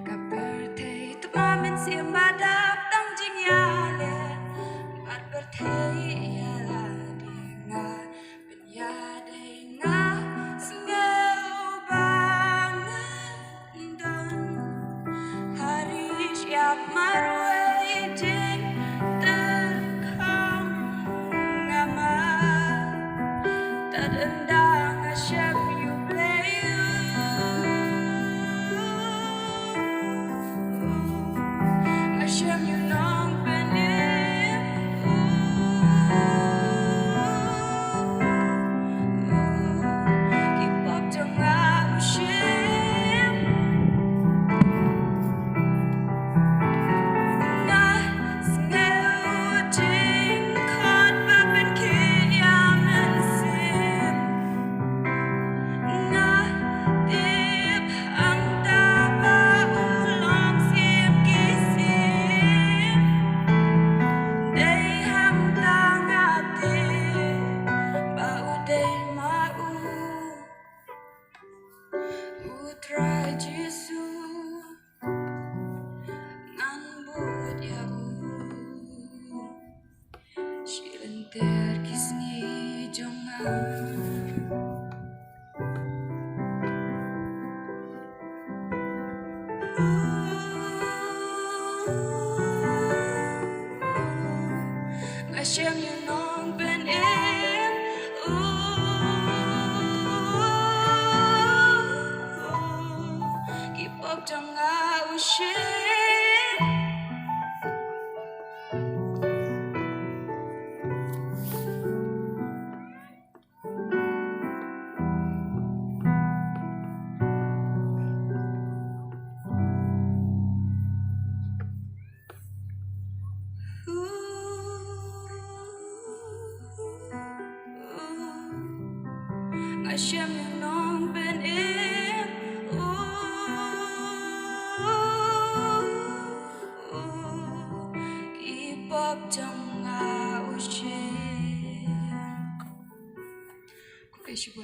Kapertei tu mamin siam badap tang jingyale mat bertei ya ladinga benyade nga singeu bangan hari siap marwai jing terkang ngama tadendang asyam you play asyam you nong penim keep up trong ngao shim na sneo jing khát và bên kia men sim na tiếp ang ta ba ulang sim kisim day ham ta ngati ba uday mau utra Jesu ngan but ya shilenter kisni jonga Asyam you nong ben em keep up trong ngao shim Asyam you nong ben em keep up trong ngao shim. Cô kể chuyện